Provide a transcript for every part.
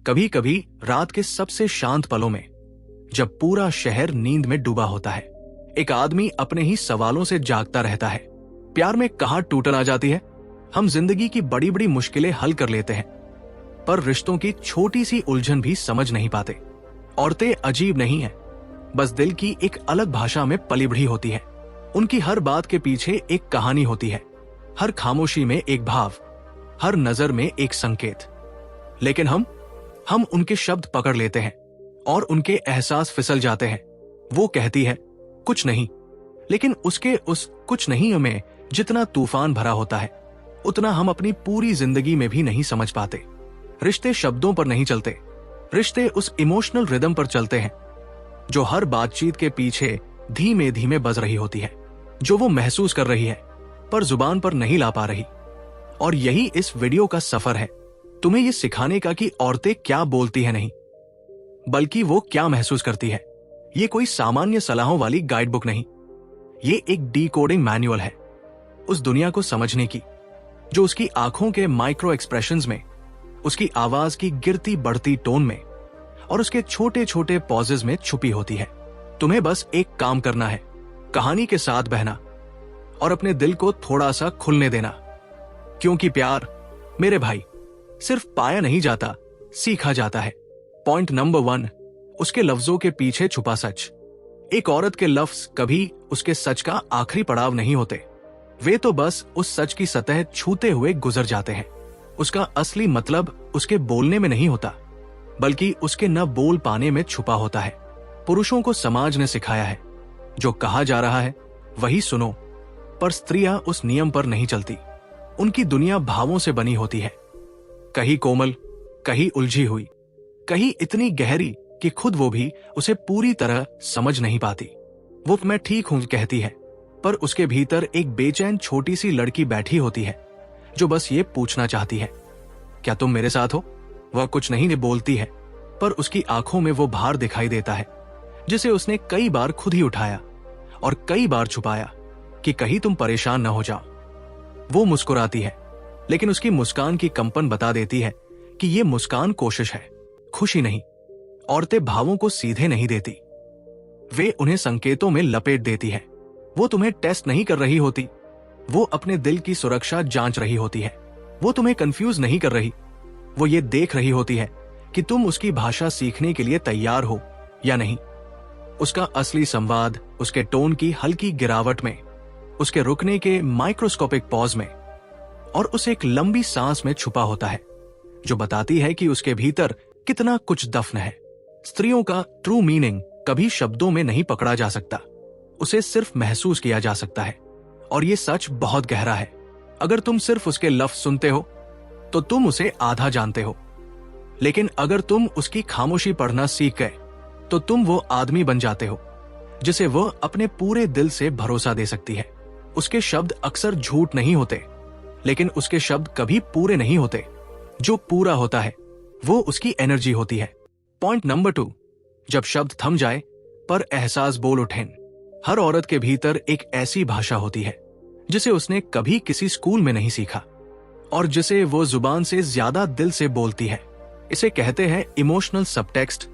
कभी कभी रात के सबसे शांत पलों में, जब पूरा शहर नींद में डूबा होता है, एक आदमी अपने ही सवालों से जागता रहता है। प्यार में कहाँ टूटन आ जाती है। हम जिंदगी की बड़ी बड़ी मुश्किलें हल कर लेते हैं, पर रिश्तों की छोटी सी उलझन भी समझ नहीं पाते। औरतें अजीब नहीं है, बस दिल की एक अलग भाषा में पली बढ़ी होती है। उनकी हर बात के पीछे एक कहानी होती है, हर खामोशी में एक भाव, हर नजर में एक संकेत। लेकिन हम उनके शब्द पकड़ लेते हैं और उनके एहसास फिसल जाते हैं। वो कहती है कुछ नहीं, लेकिन उसके उस कुछ नहीं में जितना तूफान भरा होता है, उतना हम अपनी पूरी जिंदगी में भी नहीं समझ पाते। रिश्ते शब्दों पर नहीं चलते, रिश्ते उस इमोशनल रिदम पर चलते हैं जो हर बातचीत के पीछे धीमे धीमे बज रही होती है, जो वो महसूस कर रही है पर जुबान पर नहीं ला पा रही। और यही इस वीडियो का सफर है, तुम्हें ये सिखाने का कि औरतें क्या बोलती है नहीं, बल्कि वो क्या महसूस करती है। ये कोई सामान्य सलाहों वाली गाइड बुक नहीं, ये एक डीकोडिंग मैनुअल है उस दुनिया को समझने की, जो उसकी आंखों के माइक्रो एक्सप्रेशंस में, उसकी आवाज की गिरती बढ़ती टोन में और उसके छोटे छोटे पॉजेज में छुपी होती है। तुम्हें बस एक काम करना है, कहानी के साथ बहना और अपने दिल को थोड़ा सा खुलने देना। क्योंकि प्यार मेरे भाई सिर्फ पाया नहीं जाता, सीखा जाता है। पॉइंट नंबर 1, उसके लफ्जों के पीछे छुपा सच। एक औरत के लफ्ज कभी उसके सच का आखिरी पड़ाव नहीं होते, वे तो बस उस सच की सतह छूते हुए गुजर जाते हैं। उसका असली मतलब उसके बोलने में नहीं होता, बल्कि उसके न बोल पाने में छुपा होता है। पुरुषों को समाज ने सिखाया है, जो कहा जा रहा है वही सुनो, पर स्त्रियां उस नियम पर नहीं चलती। उनकी दुनिया भावों से बनी होती है, कहीं कोमल, कहीं उलझी हुई, कहीं इतनी गहरी कि खुद वो भी उसे पूरी तरह समझ नहीं पाती। वो मैं ठीक हूं कहती है, पर उसके भीतर एक बेचैन छोटी सी लड़की बैठी होती है जो बस ये पूछना चाहती है, क्या तुम मेरे साथ हो? वह कुछ नहीं बोलती है, पर उसकी आंखों में वो भार दिखाई देता है जिसे उसने कई बार खुद ही उठाया और कई बार छुपाया कि कहीं तुम परेशान न हो जाओ। वो मुस्कुराती है, लेकिन उसकी मुस्कान की कंपन बता देती है कि ये मुस्कान कोशिश है, खुशी नहीं। औरतें भावों को सीधे नहीं देती, वे उन्हें संकेतों में लपेट देती है। वो तुम्हें टेस्ट नहीं कर रही होती, वो अपने दिल की सुरक्षा जांच रही होती है। वो तुम्हें कंफ्यूज नहीं कर रही, वो ये देख रही होती है कि तुम उसकी भाषा सीखने के लिए तैयार हो या नहीं। उसका असली संवाद उसके टोन की हल्की गिरावट में, उसके रुकने के माइक्रोस्कोपिक पॉज में और उस एक लंबी सांस में छुपा होता है, जो बताती है कि उसके भीतर कितना कुछ दफन है। स्त्रियों का ट्रू मीनिंग कभी शब्दों में नहीं पकड़ा जा सकता, उसे सिर्फ महसूस किया जा सकता है। और ये सच बहुत गहरा है। अगर तुम सिर्फ उसके लफ्ज सुनते हो तो तुम उसे आधा जानते हो, लेकिन अगर तुम उसकी खामोशी पढ़ना सीख गए तो तुम वो आदमी बन जाते हो जिसे वो अपने पूरे दिल से भरोसा दे सकती है। उसके शब्द अक्सर झूठ नहीं होते, लेकिन उसके शब्द कभी पूरे नहीं होते। जो पूरा होता है वो उसकी एनर्जी होती है। पॉइंट नंबर 2, जब शब्द थम जाए पर एहसास बोल उठें। हर औरत के भीतर एक ऐसी भाषा होती है जिसे उसने कभी किसी स्कूल में नहीं सीखा और जिसे वो जुबान से ज्यादा दिल से बोलती है। इसे कहते हैं इमोशनल सबटेक्स्ट,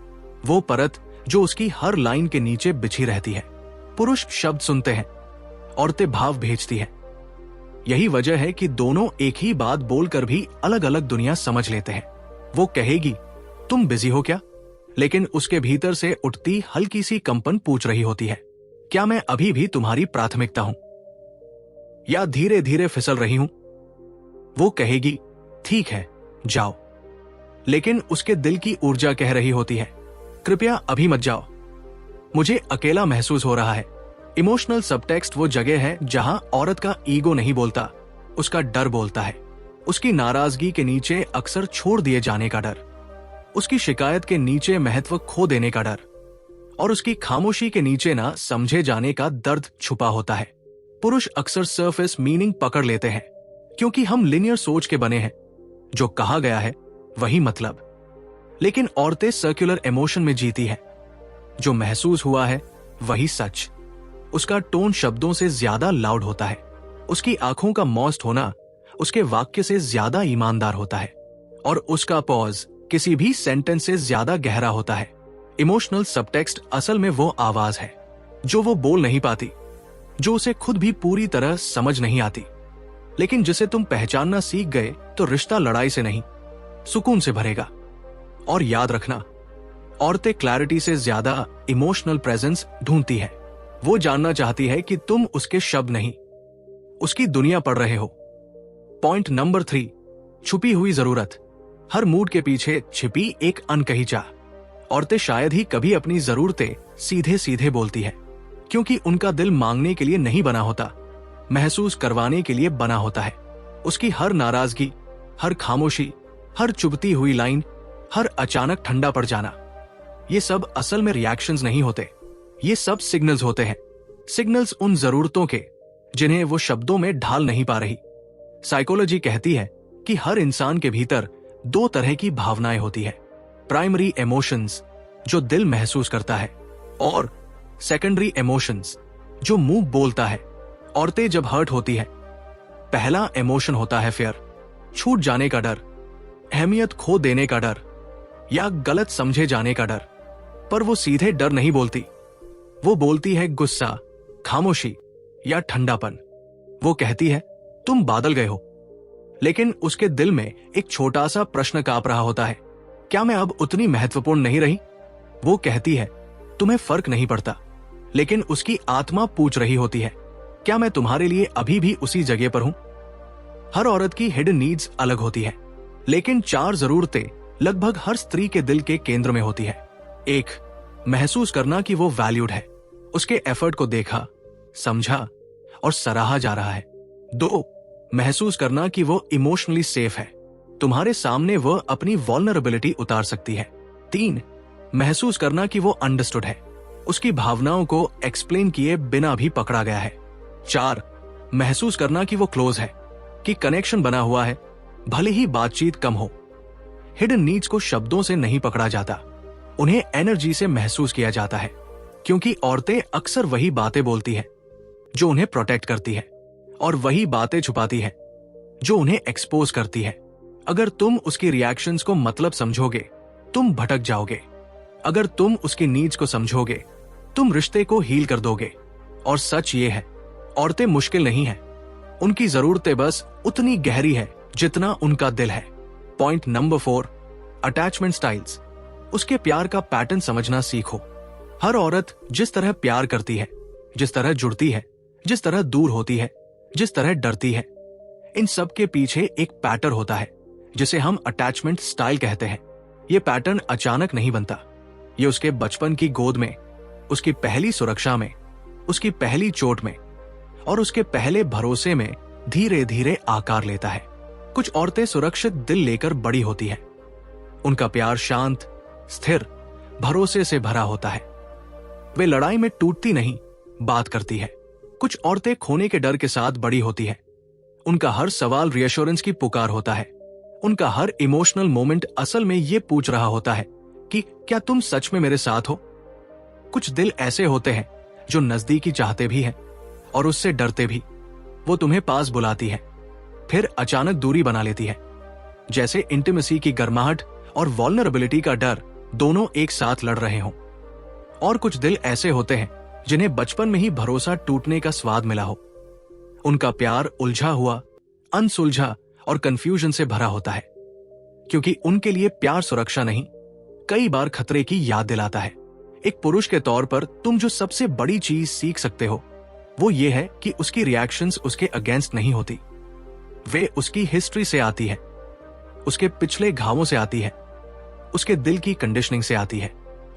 वो परत जो उसकी हर लाइन के नीचे बिछी रहती है। पुरुष शब्द सुनते हैं, औरतें भाव भेजती हैं। यही वजह है कि दोनों एक ही बात बोलकर भी अलग अलग दुनिया समझ लेते हैं। वो कहेगी तुम बिजी हो क्या, लेकिन उसके भीतर से उठती हल्की सी कंपन पूछ रही होती है, क्या मैं अभी भी तुम्हारी प्राथमिकता हूं या धीरे धीरे फिसल रही हूं? वो कहेगी ठीक है जाओ, लेकिन उसके दिल की ऊर्जा कह रही होती है, कृपया अभी मत जाओ, मुझे अकेला महसूस हो रहा है। इमोशनल सबटेक्स्ट वो जगह है जहां औरत का ईगो नहीं बोलता, उसका डर बोलता है। उसकी नाराजगी के नीचे अक्सर छोड़ दिए जाने का डर, उसकी शिकायत के नीचे महत्व खो देने का डर और उसकी खामोशी के नीचे ना समझे जाने का दर्द छुपा होता है। पुरुष अक्सर सरफेस मीनिंग पकड़ लेते हैं क्योंकि हम लिनियर सोच के बने हैं, जो कहा गया है वही मतलब। लेकिन औरतें सर्कुलर इमोशन में जीती है, जो महसूस हुआ है वही सच। उसका टोन शब्दों से ज्यादा लाउड होता है, उसकी आंखों का मॉस्ट होना उसके वाक्य से ज्यादा ईमानदार होता है और उसका पॉज किसी भी सेंटेंस से ज्यादा गहरा होता है। इमोशनल सबटेक्स्ट असल में वो आवाज है जो वो बोल नहीं पाती, जो उसे खुद भी पूरी तरह समझ नहीं आती, लेकिन जिसे तुम पहचानना सीख गए तो रिश्ता लड़ाई से नहीं, सुकून से भरेगा। और याद रखना, औरतें क्लैरिटी से ज्यादा इमोशनल प्रेजेंस ढूंढती है। वो जानना चाहती है कि तुम उसके शब्द नहीं, उसकी दुनिया पढ़ रहे हो। पॉइंट नंबर 3, छुपी हुई जरूरत। हर मूड के पीछे छिपी एक अनकही चाह। औरतें शायद ही कभी अपनी जरूरतें सीधे सीधे बोलती है, क्योंकि उनका दिल मांगने के लिए नहीं बना होता, महसूस करवाने के लिए बना होता है। उसकी हर नाराजगी, हर खामोशी, हर चुभती हुई लाइन, हर अचानक ठंडा पड़ जाना, ये सब असल में रिएक्शंस नहीं होते, ये सब सिग्नल्स होते हैं। सिग्नल्स उन जरूरतों के जिन्हें वो शब्दों में ढाल नहीं पा रही। साइकोलॉजी कहती है कि हर इंसान के भीतर 2 तरह की भावनाएं होती है। प्राइमरी इमोशंस जो दिल महसूस करता है, और सेकेंडरी इमोशंस जो मुंह बोलता है। औरतें जब हर्ट होती है, पहला इमोशन होता है फियर, छूट जाने का डर, अहमियत खो देने का डर, या गलत समझे जाने का डर। पर वो सीधे डर नहीं बोलती, वो बोलती है गुस्सा, खामोशी या ठंडापन। वो कहती है तुम बादल गए हो, लेकिन उसके दिल में एक छोटा सा प्रश्न कांप रहा होता है, क्या मैं अब उतनी महत्वपूर्ण नहीं रही? वो कहती है तुम्हें फर्क नहीं पड़ता, लेकिन उसकी आत्मा पूछ रही होती है, क्या मैं तुम्हारे लिए अभी भी उसी जगह पर हूं? हर औरत की हिडन नीड्स अलग होती है, लेकिन 4 जरूरतें लगभग हर स्त्री के दिल के केंद्र में होती है। 1, महसूस करना कि वो वैल्यूड है, उसके एफर्ट को देखा, समझा और सराहा जा रहा है। 2, महसूस करना कि वो इमोशनली सेफ है, तुम्हारे सामने वो अपनी वल्नरेबिलिटी उतार सकती है। 3, महसूस करना कि वो अंडरस्टूड है, उसकी भावनाओं को एक्सप्लेन किए बिना भी पकड़ा गया है। 4, महसूस करना कि वो क्लोज है, कि कनेक्शन बना हुआ है, भले ही बातचीत कम हो। हिडन नीड्स को शब्दों से नहीं पकड़ा जाता, उन्हें एनर्जी से महसूस किया जाता है, क्योंकि औरतें अक्सर वही बातें बोलती है जो उन्हें प्रोटेक्ट करती है, और वही बातें छुपाती है जो उन्हें एक्सपोज करती है। अगर तुम उसकी रिएक्शंस को मतलब समझोगे, तुम भटक जाओगे। अगर तुम उसकी नीड्स को समझोगे, तुम रिश्ते को हील कर दोगे। और सच ये है, औरतें मुश्किल नहीं है, उनकी जरूरतें बस उतनी गहरी है जितना उनका दिल है। Point number 4, attachment styles. उसके प्यार का पैटर्न समझना सीखो। हर औरत जिस तरह प्यार करती है, जिस तरह जुड़ती है, जिस तरह दूर होती है, जिस तरह डरती है, इन सब के पीछे एक पैटर्न होता है जिसे हम अटैचमेंट स्टाइल कहते हैं। यह पैटर्न अचानक नहीं बनता, ये उसके बचपन की गोद में, उसकी पहली सुरक्षा में, उसकी पहली चोट में और उसके पहले भरोसे में धीरे धीरे आकार लेता है। कुछ औरतें सुरक्षित दिल लेकर बड़ी होती हैं, उनका प्यार शांत, स्थिर, भरोसे से भरा होता है। वे लड़ाई में टूटती नहीं, बात करती है। कुछ औरतें खोने के डर के साथ बड़ी होती है, उनका हर सवाल रिएश्योरेंस की पुकार होता है। उनका हर इमोशनल मोमेंट असल में ये पूछ रहा होता है कि क्या तुम सच में मेरे साथ हो? कुछ दिल ऐसे होते हैं जो नजदीकी चाहते भी हैं और उससे डरते भी। वो तुम्हें पास बुलाती है, फिर अचानक दूरी बना लेती है, जैसे इंटीमेसी की गर्माहट और वल्नरेबिलिटी का डर दोनों एक साथ लड़ रहे हों। और कुछ दिल ऐसे होते हैं जिन्हें बचपन में ही भरोसा टूटने का स्वाद मिला हो। उनका प्यार उलझा हुआ, अनसुलझा और कंफ्यूजन से भरा होता है, क्योंकि उनके लिए प्यार सुरक्षा नहीं, कई बार खतरे की याद दिलाता है। एक पुरुष के तौर पर तुम जो सबसे बड़ी चीज सीख सकते हो वो ये है कि उसकी रिएक्शंस उसके अगेंस्ट नहीं होती, वे उसकी हिस्ट्री से आती है, उसके पिछले घावों से आती है, उसके दिल की कंडीशनिंग से आती है।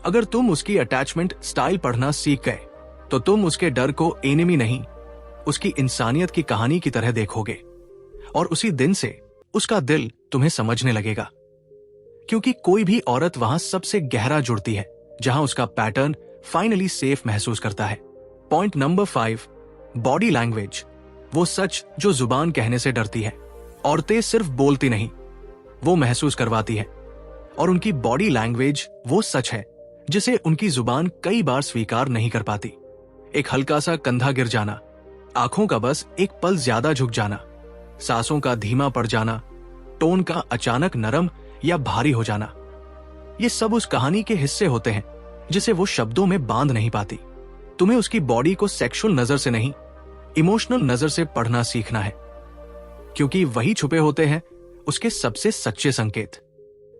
अगर तुम उसकी अटैचमेंट स्टाइल पढ़ना सीख गए तो तुम उसके डर को एनिमी नहीं, उसकी इंसानियत की कहानी की तरह देखोगे, और उसी दिन से उसका दिल तुम्हें समझने लगेगा, क्योंकि कोई भी औरत वहां सबसे गहरा जुड़ती है जहां उसका पैटर्न फाइनली सेफ महसूस करता है। Point number 5, body language. वो सच जो जुबान कहने से डरती है। औरतें सिर्फ बोलती नहीं, वो महसूस करवाती है, और उनकी बॉडी लैंग्वेज वो सच है जिसे उनकी जुबान कई बार स्वीकार नहीं कर पाती। एक हल्का सा कंधा गिर जाना, आंखों का बस एक पल ज्यादा झुक जाना, सांसों का धीमा पड़ जाना, टोन का अचानक नरम या भारी हो जाना, ये सब उस कहानी के हिस्से होते हैं जिसे वो शब्दों में बांध नहीं पाती। तुम्हें उसकी बॉडी को सेक्सुअल नजर से नहीं, इमोशनल नजर से पढ़ना सीखना है, क्योंकि वही छुपे होते हैं उसके सबसे सच्चे संकेत।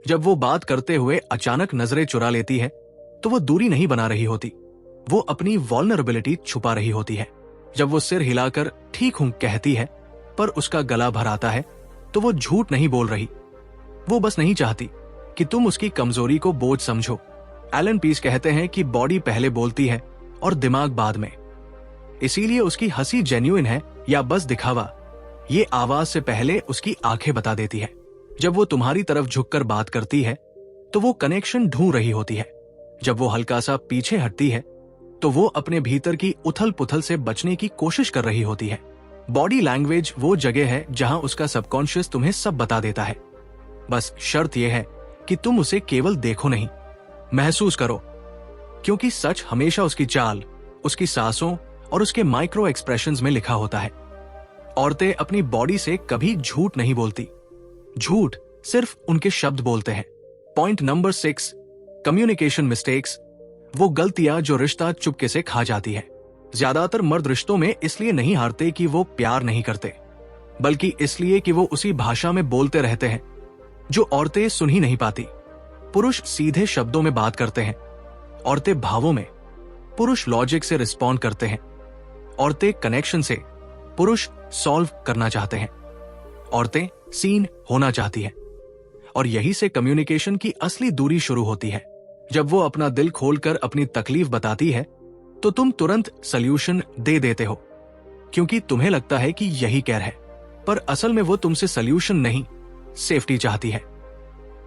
जब वो बात करते हुए अचानक नजरें चुरा लेती है तो वो दूरी नहीं बना रही होती, वो अपनी वल्नरेबिलिटी छुपा रही होती है। जब वो सिर हिलाकर ठीक हूं कहती है पर उसका गला भर आता है तो वो झूठ नहीं बोल रही, वो बस नहीं चाहती कि तुम उसकी कमजोरी को बोझ समझो। एलन पीस कहते हैं कि बॉडी पहले बोलती है और दिमाग बाद में। इसीलिए उसकी हंसी जेन्युइन है या बस दिखावा, ये आवाज से पहले उसकी आंखें बता देती है। जब वो तुम्हारी तरफ झुककर बात करती है तो वो कनेक्शन ढूंढ रही होती है। जब वो हल्का सा पीछे हटती है तो वो अपने भीतर की उथल पुथल से बचने की कोशिश कर रही होती है। बॉडी लैंग्वेज वो जगह है जहां उसका सबकॉन्शियस तुम्हें सब बता देता है। बस शर्त यह है कि तुम उसे केवल देखो नहीं, महसूस करो, क्योंकि सच हमेशा उसकी चाल, उसकी सांसों और उसके माइक्रो एक्सप्रेशंस में लिखा होता है। औरतें अपनी बॉडी से कभी झूठ नहीं बोलती, झूठ सिर्फ उनके शब्द बोलते हैं। पॉइंट नंबर 6, कम्युनिकेशन मिस्टेक्स, वो गलतियां जो रिश्ता चुपके से खा जाती है। ज्यादातर मर्द रिश्तों में इसलिए नहीं हारते कि वो प्यार नहीं करते, बल्कि इसलिए कि वो उसी भाषा में बोलते रहते हैं जो औरतें सुन ही नहीं पाती। पुरुष सीधे शब्दों में बात करते हैं, औरतें भावों में, पुरुष लॉजिक से रिस्पॉन्ड करते हैं, औरतें कनेक्शन से, पुरुष सॉल्व करना चाहते हैं, औरतें सीन होना चाहती हैं। और यही से कम्युनिकेशन की असली दूरी शुरू होती है। जब वो अपना दिल खोलकर अपनी तकलीफ बताती है तो तुम तुरंत सल्यूशन दे देते हो, क्योंकि तुम्हें लगता है कि यही केयर है, पर असल में वो तुमसे सल्यूशन नहीं, सेफ्टी चाहती है।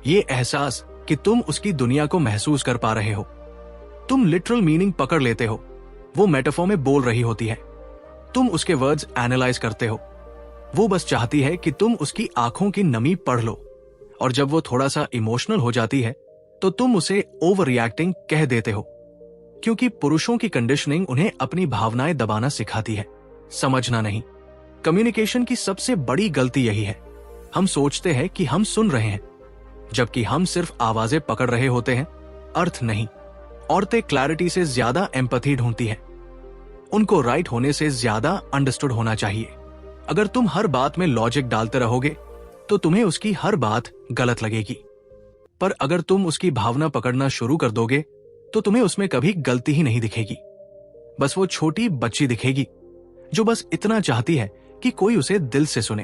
ये एहसास कि तुम उसकी दुनिया को महसूस कर पा रहे हो, तुम लिटरल मीनिंग पकड़ लेते हो, वो मेटाफोर में बोल रही होती है, तुम उसके वर्ड्स एनालाइज करते हो, वो बस चाहती है कि तुम उसकी आंखों की नमी पढ़ लो। और जब वो थोड़ा सा इमोशनल हो जाती है तो तुम उसे ओवर रिएक्टिंग कह देते हो, क्योंकि पुरुषों की कंडीशनिंग उन्हें अपनी भावनाएं दबाना सिखाती है, समझना नहीं। कम्युनिकेशन की सबसे बड़ी गलती यही है, हम सोचते हैं कि हम सुन रहे हैं, जबकि हम सिर्फ आवाजें पकड़ रहे होते हैं, अर्थ नहीं। औरतें क्लैरिटी से ज्यादा एम्पैथी ढूंढती हैं, उनको राइट होने से ज्यादा अंडरस्टूड होना चाहिए। अगर तुम हर बात में लॉजिक डालते रहोगे तो तुम्हें उसकी हर बात गलत लगेगी, पर अगर तुम उसकी भावना पकड़ना शुरू कर दोगे तो तुम्हें उसमें कभी गलती ही नहीं दिखेगी। बस वो छोटी बच्ची दिखेगी जो बस इतना चाहती है कि कोई उसे दिल से सुने।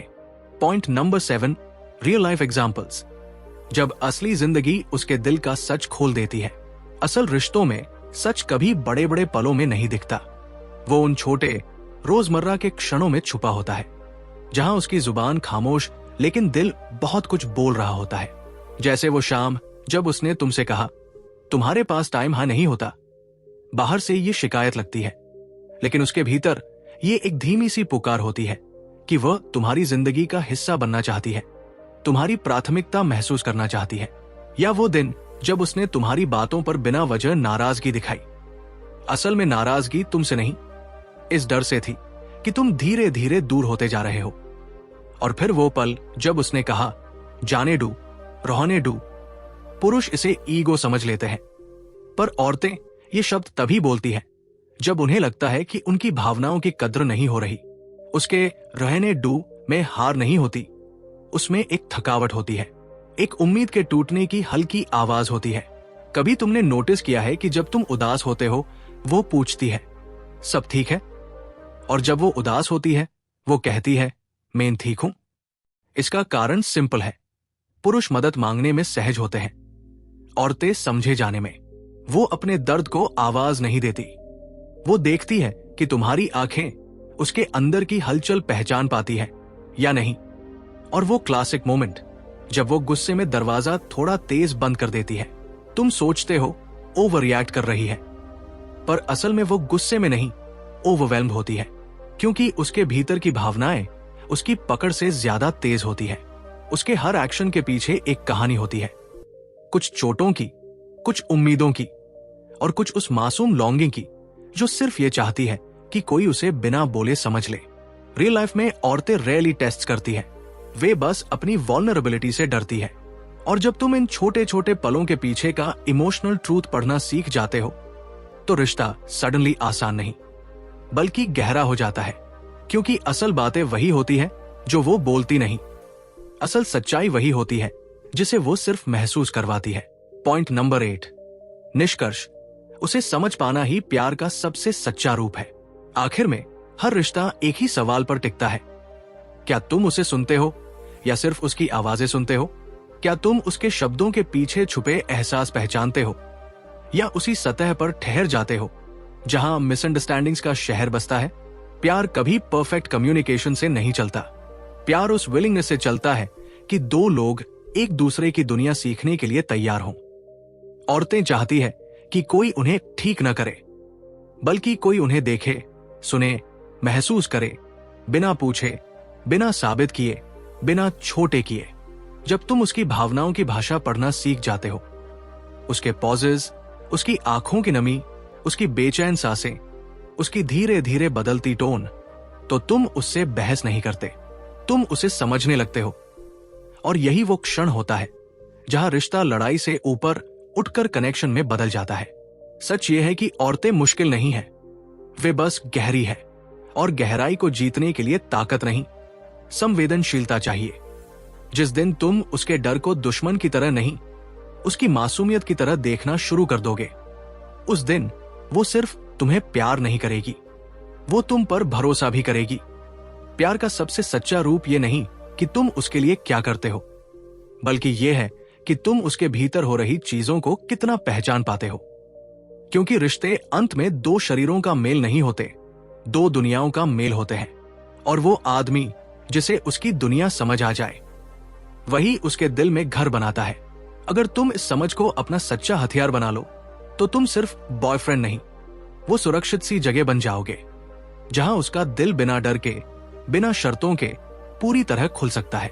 Point number 7, real life examples, जब असली जिंदगी उसके दिल का सच खोल देती है। असल रिश्तों में सच कभी बड़े बड़े पलों में नहीं दिखता, वो उन छोटे रोजमर्रा के क्षणों में छुपा होता है, जहां उसकी जुबान खामोश लेकिन दिल बहुत कुछ बोल रहा होता है। जैसे वो शाम जब उसने तुमसे कहा, तुम्हारे पास टाइम नहीं होता। बाहर से ये शिकायत लगती है, लेकिन उसके भीतर ये एक धीमी सी पुकार होती है कि वह तुम्हारी जिंदगी का हिस्सा बनना चाहती है, तुम्हारी प्राथमिकता महसूस करना चाहती है। या वो दिन जब उसने तुम्हारी बातों पर बिना वजह नाराजगी दिखाई। असल में नाराजगी तुमसे नहीं, इस डर से थी कि तुम धीरे धीरे दूर होते जा रहे हो। और फिर वो पल जब उसने कहा, जाने दो, रहने दो। पुरुष इसे ईगो समझ लेते हैं, पर औरतें ये शब्द तभी बोलती हैं जब उन्हें लगता है कि उनकी भावनाओं की कद्र नहीं हो रही। उसके रहने दो में हार नहीं होती, उसमें एक थकावट होती है, एक उम्मीद के टूटने की हल्की आवाज होती है। कभी तुमने नोटिस किया है कि जब तुम उदास होते हो वो पूछती है, सब ठीक है? और जब वो उदास होती है वो कहती है, मैं ठीक हूं। इसका कारण सिंपल है, पुरुष मदद मांगने में सहज होते हैं, औरतें समझे जाने में। वो अपने दर्द को आवाज नहीं देती, वो देखती है कि तुम्हारी आंखें उसके अंदर की हलचल पहचान पाती है या नहीं। और वो क्लासिक मोमेंट जब वो गुस्से में दरवाजा थोड़ा तेज बंद कर देती है, तुम सोचते हो ओवर रिएक्ट कर रही है, पर असल में वो गुस्से में नहीं, ओवरवेल्म्ड होती है, क्योंकि उसके भीतर की भावनाएं उसकी पकड़ से ज्यादा तेज होती है। उसके हर एक्शन के पीछे एक कहानी होती है, कुछ चोटों की, कुछ उम्मीदों की, और कुछ उस मासूम लॉन्गिंग की जो सिर्फ ये चाहती है कि कोई उसे बिना बोले समझ ले। रियल लाइफ में औरतें रेयरली टेस्ट करती हैं, वे बस अपनी वल्नरेबिलिटी से डरती है। और जब तुम इन छोटे छोटे पलों के पीछे का इमोशनल ट्रूथ पढ़ना सीख जाते हो तो रिश्ता सडनली आसान नहीं बल्कि गहरा हो जाता है, क्योंकि असल बातें वही होती है जो वो बोलती नहीं। असल सच्चाई वही होती है जिसे वो सिर्फ महसूस करवाती है। पॉइंट नंबर 8, निष्कर्ष, उसे समझ पाना ही प्यार का सबसे सच्चा रूप है। आखिर में हर रिश्ता एक ही सवाल पर टिकता है, क्या तुम उसे सुनते हो या सिर्फ उसकी आवाजें सुनते हो? क्या तुम उसके शब्दों के पीछे छुपे एहसास पहचानते हो या उसी सतह पर ठहर जाते हो जहां मिसअंडरस्टैंडिंग्स का शहर बसता है? प्यार कभी परफेक्ट कम्युनिकेशन से नहीं चलता। प्यार उस विलिंगनेस से चलता है कि दो लोग एक दूसरे की दुनिया सीखने के लिए तैयार हों। औरतें चाहती है कि कोई उन्हें ठीक न करे, बल्कि कोई उन्हें देखे, सुने, महसूस करे, बिना पूछे, बिना साबित किए, बिना छोटे किए। जब तुम उसकी भावनाओं की भाषा पढ़ना सीख जाते हो, उसके पॉजेज, उसकी आंखों की नमी, उसकी बेचैन सांसें, उसकी धीरे धीरे बदलती टोन, तो तुम उससे बहस नहीं करते, तुम उसे समझने लगते हो। और यही वो क्षण होता है जहां रिश्ता लड़ाई से ऊपर उठकर कनेक्शन में बदल जाता है। सच ये है कि औरतें मुश्किल नहीं है, वे बस गहरी है, और गहराई को जीतने के लिए ताकत नहीं, संवेदनशीलता चाहिए। जिस दिन तुम उसके डर को दुश्मन की तरह नहीं, उसकी मासूमियत की तरह देखना शुरू कर दोगे, उस दिन वो सिर्फ तुम्हें प्यार नहीं करेगी, वो तुम पर भरोसा भी करेगी। प्यार का सबसे सच्चा रूप ये नहीं कि तुम उसके लिए क्या करते हो, बल्कि ये है कि तुम उसके भीतर हो रही चीजों को कितना पहचान पाते हो। क्योंकि रिश्ते अंत में दो शरीरों का मेल नहीं होते, दो दुनियाओं का मेल होते हैं। और वो आदमी जिसे उसकी दुनिया समझ आ जाए, वही उसके दिल में घर बनाता है। अगर तुम इस समझ को अपना सच्चा हथियार बना लो तो तुम सिर्फ बॉयफ्रेंड नहीं, वो सुरक्षित सी जगह बन जाओगे जहां उसका दिल बिना डर के, बिना शर्तों के पूरी तरह खुल सकता है।